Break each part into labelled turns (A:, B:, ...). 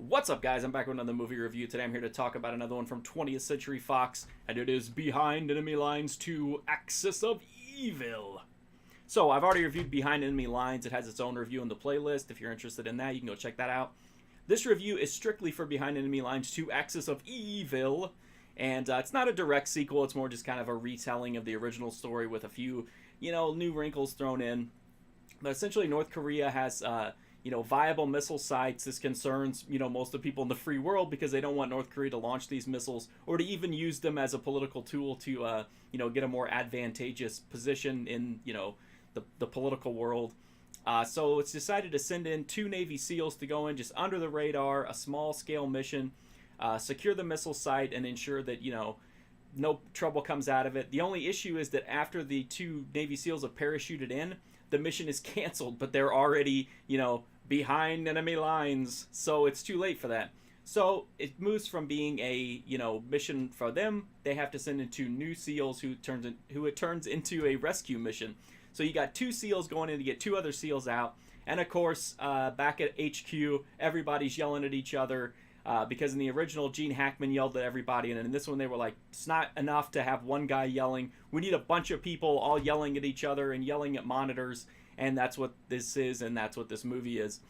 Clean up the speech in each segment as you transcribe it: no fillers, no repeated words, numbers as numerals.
A: What's up, guys? I'm back with another movie review. Today I'm here to talk about another one from 20th Century Fox, and it is Behind Enemy Lines 2 Axis of Evil. So, I've already reviewed Behind Enemy Lines. It has its own review in the playlist. If you're interested in that, you can go check that out. This review is strictly for Behind Enemy Lines 2 Axis of Evil, and it's not a direct sequel. It's more just kind of a retelling of the original story with a few, new wrinkles thrown in. But essentially, North Korea has viable missile sites. This concerns, most of the people in the free world because they don't want North Korea to launch these missiles or to even use them as a political tool to, get a more advantageous position in, the political world. So it's decided to send in 2 Navy SEALs to go in just under the radar, a small scale mission, secure the missile site and ensure that, no trouble comes out of it. The only issue is that after the 2 Navy SEALs have parachuted in, the mission is canceled, but they're already, behind enemy lines, so it's too late for that. So it moves from being a, mission for them. They have to send in 2 new SEALs who it turns into a rescue mission. So you got 2 SEALs going in to get 2 other SEAls out, and of course, back at HQ, everybody's yelling at each other. Because in the original, Gene Hackman yelled at everybody, and in this one they were like, it's not enough to have one guy yelling. We need a bunch of people all yelling at each other and yelling at monitors, and that's what this is, and that's what this movie is.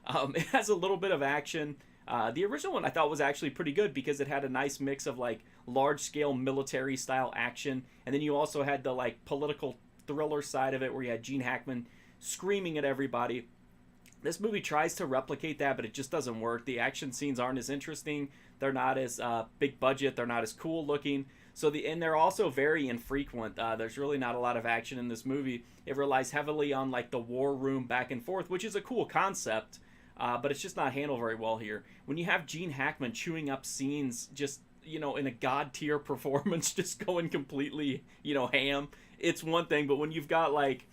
A: It has a little bit of action. The original one I thought was actually pretty good because it had a nice mix of like large-scale military-style action, and then you also had the like political thriller side of it where you had Gene Hackman screaming at everybody. This movie tries to replicate that, but it just doesn't work. The action scenes aren't as interesting. They're not as big budget. They're not as cool looking. And they're also very infrequent. There's really not a lot of action in this movie. It relies heavily on like the war room back and forth, which is a cool concept, but it's just not handled very well here. When you have Gene Hackman chewing up scenes, just in a god tier performance, just going completely ham, it's one thing. But when you've got like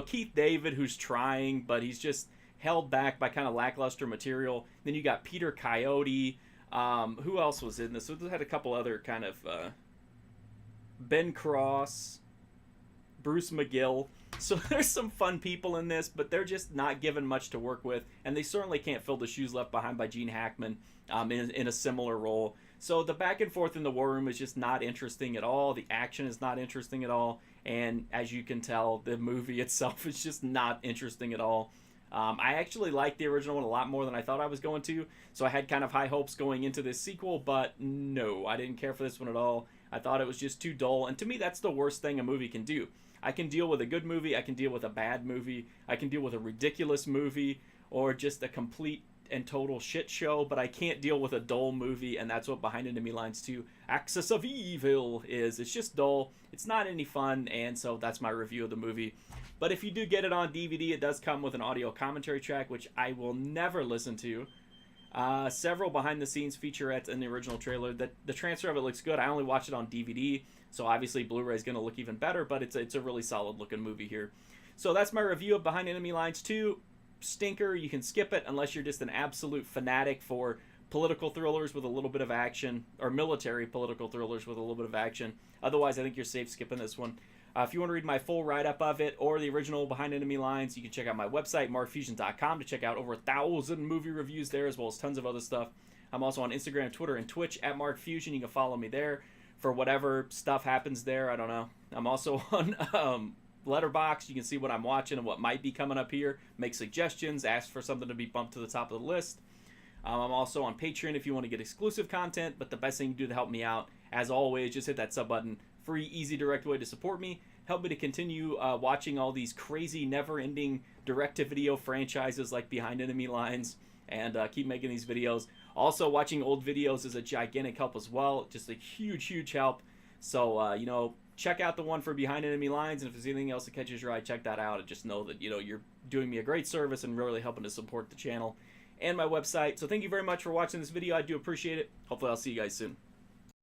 A: Keith David who's trying, but he's just held back by kind of lackluster material. Then you got Peter Coyote. Who else was in this? So they had a couple other kind of Ben Cross, Bruce McGill. So there's some fun people in this, but they're just not given much to work with, and they certainly can't fill the shoes left behind by Gene Hackman in a similar role. So the back and forth in the war room is just not interesting at all. The action is not interesting at all, and as you can tell, the movie itself is just not interesting at all. I actually liked the original one a lot more than I thought I was going to, so I had kind of high hopes going into this sequel, but no, I didn't care for this one at all. I thought it was just too dull, and to me that's the worst thing a movie can do. I can deal with a good movie, I can deal with a bad movie, I can deal with a ridiculous movie, or just a complete and total shit show, but I can't deal with a dull movie, and that's what Behind Enemy Lines 2 Axis of Evil is. It's just dull, it's not any fun, and so that's my review of the movie. But if you do get it on DVD, it does come with an audio commentary track, which I will never listen to. Several behind-the-scenes featurettes in the original trailer. The transfer of it looks good. I only watched it on DVD, so obviously Blu-ray is going to look even better, but it's a really solid-looking movie here. So that's my review of Behind Enemy Lines 2. Stinker. You can skip it unless you're just an absolute fanatic for political thrillers with a little bit of action, or military political thrillers with a little bit of action. Otherwise, I think you're safe skipping this one. If you want to read my full write-up of it or the original Behind Enemy Lines, you can check out my website, markfusion.com, to check out over 1,000 movie reviews there, as well as tons of other stuff. I'm also on Instagram, Twitter, and Twitch at markfusion. You can follow me there for whatever stuff happens there. I don't know. I'm also on Letterboxd. You can see what I'm watching and what might be coming up here. Make suggestions. Ask for something to be bumped to the top of the list. I'm also on Patreon if you want to get exclusive content, but the best thing you can do to help me out, as always, just hit that sub button. Free, easy, direct way to support me. Help me to continue watching all these crazy, never-ending direct-to-video franchises like Behind Enemy Lines, and keep making these videos. Also, watching old videos is a gigantic help as well. Just a huge, huge help. So, check out the one for Behind Enemy Lines, and if there's anything else that catches your eye, check that out. And just know that, you're doing me a great service and really helping to support the channel and my website. So thank you very much for watching this video. I do appreciate it. Hopefully I'll see you guys soon.